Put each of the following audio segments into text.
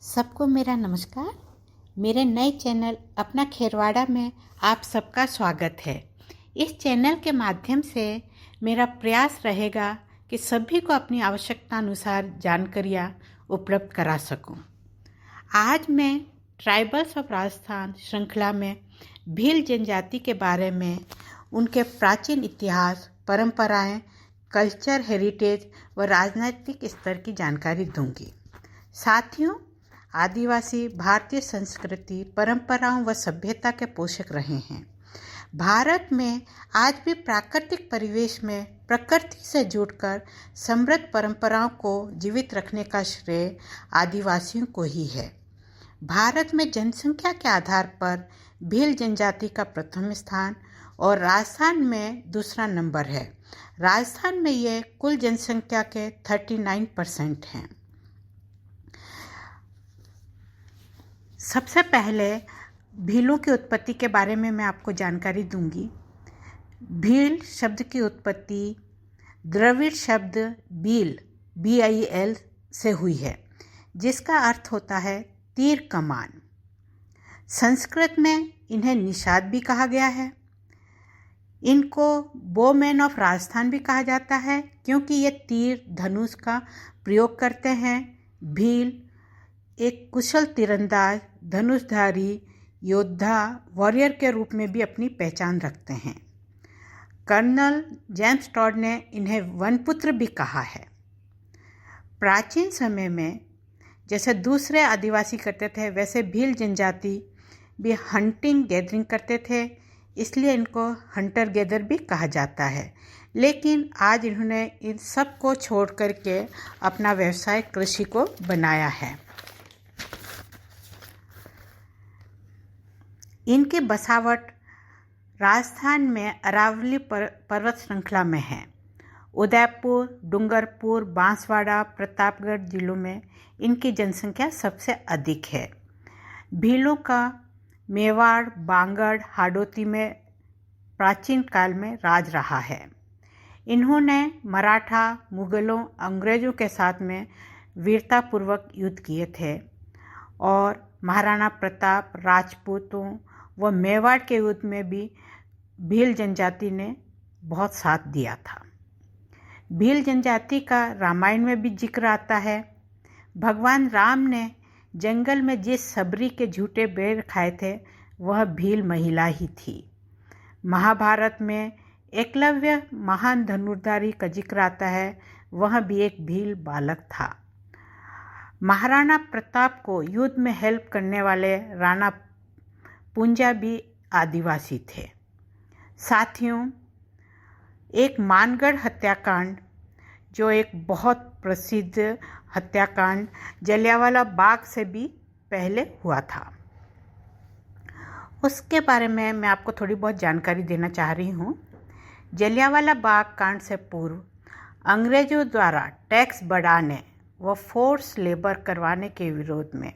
सबको मेरा नमस्कार। मेरे नए चैनल अपना खेरवाड़ा में आप सबका स्वागत है। इस चैनल के माध्यम से मेरा प्रयास रहेगा कि सभी को अपनी आवश्यकता अनुसार जानकारियाँ उपलब्ध करा सकूं। आज मैं ट्राइबल्स ऑफ राजस्थान श्रृंखला में भील जनजाति के बारे में, उनके प्राचीन इतिहास, परंपराएं, कल्चर, हेरिटेज व राजनीतिक स्तर की जानकारी दूंगी। साथियों, आदिवासी भारतीय संस्कृति, परंपराओं व सभ्यता के पोषक रहे हैं। भारत में आज भी प्राकृतिक परिवेश में प्रकृति से जुड़कर समृद्ध परंपराओं को जीवित रखने का श्रेय आदिवासियों को ही है। भारत में जनसंख्या के आधार पर भील जनजाति का प्रथम स्थान और राजस्थान में दूसरा नंबर है। राजस्थान में यह कुल जनसंख्या के 39% हैं। सबसे पहले भीलों की उत्पत्ति के बारे में मैं आपको जानकारी दूंगी। भील शब्द की उत्पत्ति द्रविड़ शब्द बील BIL से हुई है, जिसका अर्थ होता है तीर कमान। संस्कृत में इन्हें निषाद भी कहा गया है। इनको बोमैन ऑफ राजस्थान भी कहा जाता है, क्योंकि ये तीर धनुष का प्रयोग करते हैं। भील एक कुशल तीरंदाज, धनुषधारी, योद्धा, वॉरियर के रूप में भी अपनी पहचान रखते हैं। कर्नल जेम्स टॉड ने इन्हें वनपुत्र भी कहा है। प्राचीन समय में जैसे दूसरे आदिवासी करते थे, वैसे भील जनजाति भी हंटिंग गैदरिंग करते थे, इसलिए इनको हंटर गैदर भी कहा जाता है। लेकिन आज इन्होंने इन सब को छोड़ करके अपना व्यवसाय कृषि को बनाया है। इनकी बसावट राजस्थान में अरावली पर्वत श्रृंखला में है। उदयपुर, डूंगरपुर, बांसवाड़ा, प्रतापगढ़ जिलों में इनकी जनसंख्या सबसे अधिक है। भीलों का मेवाड़, बांगड़, हाड़ौती में प्राचीन काल में राज रहा है। इन्होंने मराठा, मुगलों, अंग्रेजों के साथ में वीरतापूर्वक युद्ध किए थे और महाराणा प्रताप, राजपूतों व मेवाड़ के युद्ध में भी भील जनजाति ने बहुत साथ दिया था। भील जनजाति का रामायण में भी जिक्र आता है। भगवान राम ने जंगल में जिस सबरी के झूठे बेर खाए थे, वह भील महिला ही थी। महाभारत में एकलव्य महान धनुर्धारी का जिक्र आता है, वह भी एक भील बालक था। महाराणा प्रताप को युद्ध में हेल्प करने वाले राणा पुंजा भी आदिवासी थे। साथियों, एक मानगढ़ हत्याकांड, जो एक बहुत प्रसिद्ध हत्याकांड जलियांवाला बाग से भी पहले हुआ था, उसके बारे में मैं आपको थोड़ी बहुत जानकारी देना चाह रही हूँ। जलियांवाला बाग कांड से पूर्व अंग्रेजों द्वारा टैक्स बढ़ाने व फोर्स लेबर करवाने के विरोध में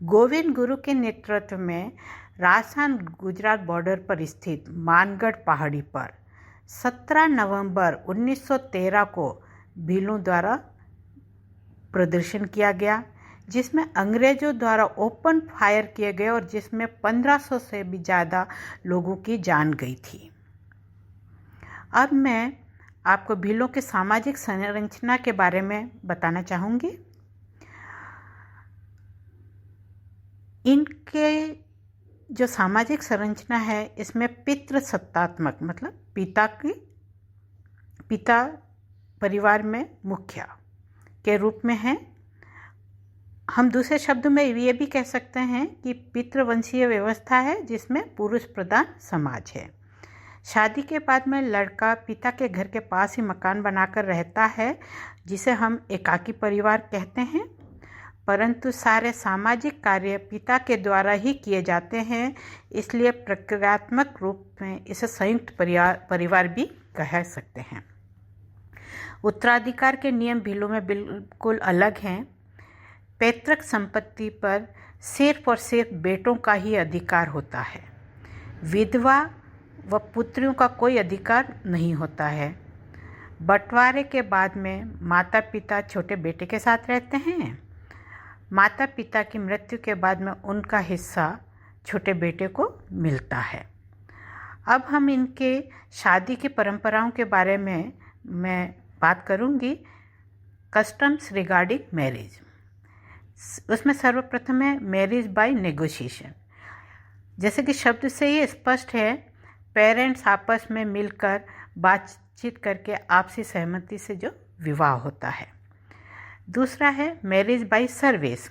गोविंद गुरु के नेतृत्व में राजस्थान गुजरात बॉर्डर पर स्थित मानगढ़ पहाड़ी पर 17 नवंबर 1913 को भीलों द्वारा प्रदर्शन किया गया, जिसमें अंग्रेजों द्वारा ओपन फायर किए गए और जिसमें 1500 से भी ज़्यादा लोगों की जान गई थी। अब मैं आपको भीलों के सामाजिक संरचना के बारे में बताना चाहूँगी। इनके जो सामाजिक संरचना है, इसमें पितृ सत्तात्मक मतलब पिता परिवार में मुखिया के रूप में है। हम दूसरे शब्दों में ये भी कह सकते हैं कि पितृवंशीय व्यवस्था है, जिसमें पुरुष प्रधान समाज है। शादी के बाद में लड़का पिता के घर के पास ही मकान बनाकर रहता है, जिसे हम एकाकी परिवार कहते हैं। परंतु सारे सामाजिक कार्य पिता के द्वारा ही किए जाते हैं, इसलिए प्रक्रियात्मक रूप में इसे संयुक्त परिवार भी कह सकते हैं। उत्तराधिकार के नियम भीलों में बिल्कुल अलग हैं। पैतृक संपत्ति पर सिर्फ और सिर्फ बेटों का ही अधिकार होता है। विधवा व पुत्रियों का कोई अधिकार नहीं होता है। बंटवारे के बाद में माता पिता छोटे बेटे के साथ रहते हैं। माता पिता की मृत्यु के बाद में उनका हिस्सा छोटे बेटे को मिलता है। अब हम इनके शादी की परंपराओं के बारे में मैं बात करूंगी। कस्टम्स रिगार्डिंग मैरिज, उसमें सर्वप्रथम है मैरिज बाय नेगोशिएशन। जैसे कि शब्द से ही स्पष्ट है, पेरेंट्स आपस में मिलकर बातचीत करके आपसी सहमति से जो विवाह होता है। दूसरा है मैरिज बाय सर्विस।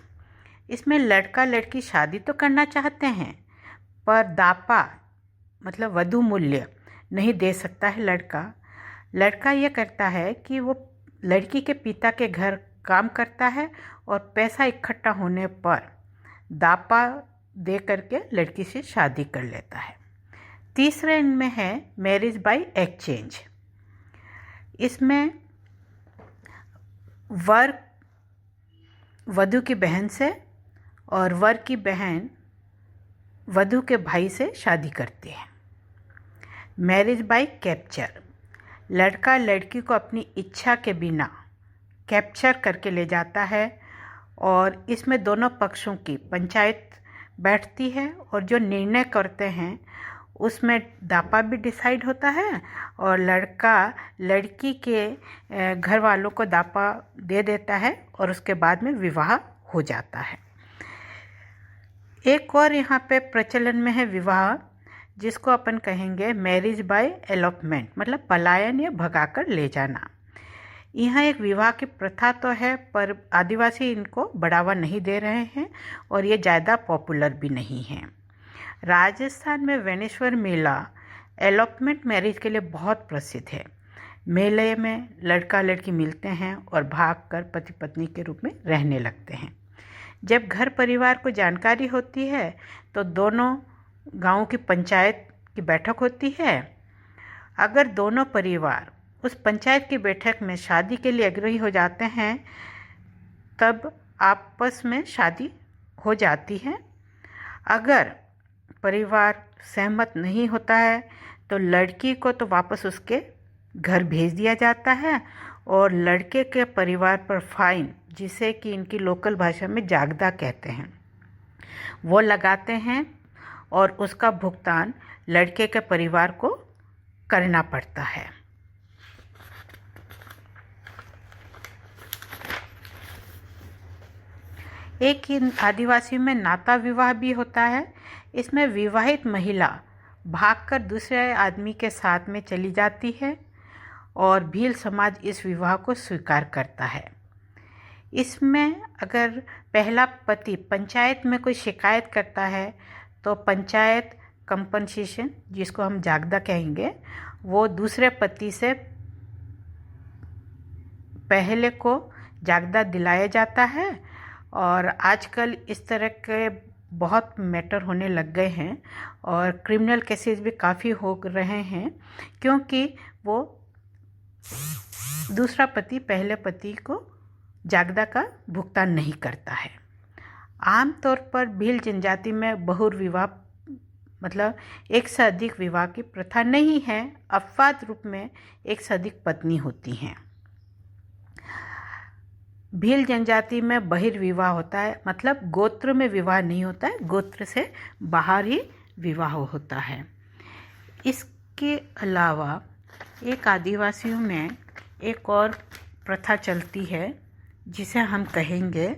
इसमें लड़का लड़की शादी तो करना चाहते हैं, पर दापा मतलब वधू मूल्य नहीं दे सकता है लड़का ये करता है कि वो लड़की के पिता के घर काम करता है और पैसा इकट्ठा होने पर दापा दे करके लड़की से शादी कर लेता है। तीसरा इनमें है मैरिज बाय एक्सचेंज। इसमें वर वधू की बहन से और वर की बहन वधू के भाई से शादी करती है। मैरिज बाय कैप्चर, लड़का लड़की को अपनी इच्छा के बिना कैप्चर करके ले जाता है और इसमें दोनों पक्षों की पंचायत बैठती है और जो निर्णय करते हैं उसमें दापा भी डिसाइड होता है और लड़का लड़की के घर वालों को दापा दे देता है और उसके बाद में विवाह हो जाता है। एक और यहाँ पे प्रचलन में है विवाह, जिसको अपन कहेंगे मैरिज बाय एलॉपमेंट, मतलब पलायन या भगाकर ले जाना। यहाँ एक विवाह की प्रथा तो है, पर आदिवासी इनको बढ़ावा नहीं दे रहे हैं और ये ज़्यादा पॉपुलर भी नहीं है। राजस्थान में वेणेश्वर मेला एलॉपमेंट मैरिज के लिए बहुत प्रसिद्ध है। मेले में लड़का लड़की मिलते हैं और भागकर पति पत्नी के रूप में रहने लगते हैं। जब घर परिवार को जानकारी होती है तो दोनों गांव की पंचायत की बैठक होती है। अगर दोनों परिवार उस पंचायत की बैठक में शादी के लिए अग्रही हो जाते हैं तब आपस में शादी हो जाती है। अगर परिवार सहमत नहीं होता है तो लड़की को तो वापस उसके घर भेज दिया जाता है और लड़के के परिवार पर फाइन, जिसे कि इनकी लोकल भाषा में जागदा कहते हैं, वो लगाते हैं और उसका भुगतान लड़के के परिवार को करना पड़ता है। एक इन आदिवासी में नाता विवाह भी होता है। इसमें विवाहित महिला भागकर दूसरे आदमी के साथ में चली जाती है और भील समाज इस विवाह को स्वीकार करता है। इसमें अगर पहला पति पंचायत में कोई शिकायत करता है तो पंचायत कंपनसेशन, जिसको हम जागदा कहेंगे, वो दूसरे पति से पहले को जागदा दिलाया जाता है। और आजकल इस तरह के बहुत मैटर होने लग गए हैं और क्रिमिनल केसेस भी काफ़ी हो रहे हैं, क्योंकि वो दूसरा पति पहले पति को जागदा का भुगतान नहीं करता है। आमतौर पर भील जनजाति में बहुविवाह मतलब एक से अधिक विवाह की प्रथा नहीं है। अपवाद रूप में एक से अधिक पत्नी होती हैं। भील जनजाति में बहिर्विवाह होता है, मतलब गोत्र में विवाह नहीं होता है, गोत्र से बाहर ही विवाह होता है। इसके अलावा एक आदिवासियों में एक और प्रथा चलती है जिसे हम कहेंगे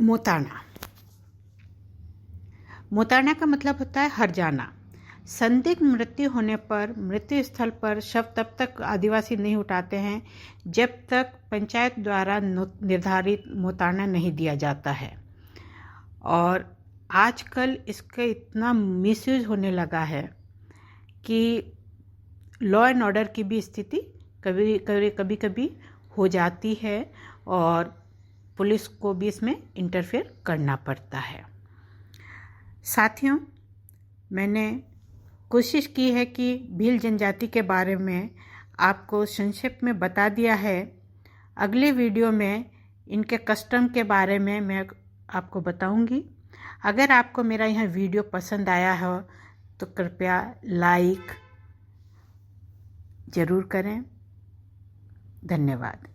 मोताना। मोताना का मतलब होता है हर जाना। संदिग्ध मृत्यु होने पर मृत्यु स्थल पर शव तब तक आदिवासी नहीं उठाते हैं जब तक पंचायत द्वारा निर्धारित मोताना नहीं दिया जाता है। और आजकल इसका इतना मिसयूज होने लगा है कि लॉ एंड ऑर्डर की भी स्थिति कभी हो जाती है और पुलिस को भी इसमें इंटरफेयर करना पड़ता है। साथियों, मैंने कोशिश की है कि भील जनजाति के बारे में आपको संक्षेप में बता दिया है। अगले वीडियो में इनके कस्टम के बारे में मैं आपको बताऊंगी। अगर आपको मेरा यह वीडियो पसंद आया हो तो कृपया लाइक ज़रूर करें। धन्यवाद।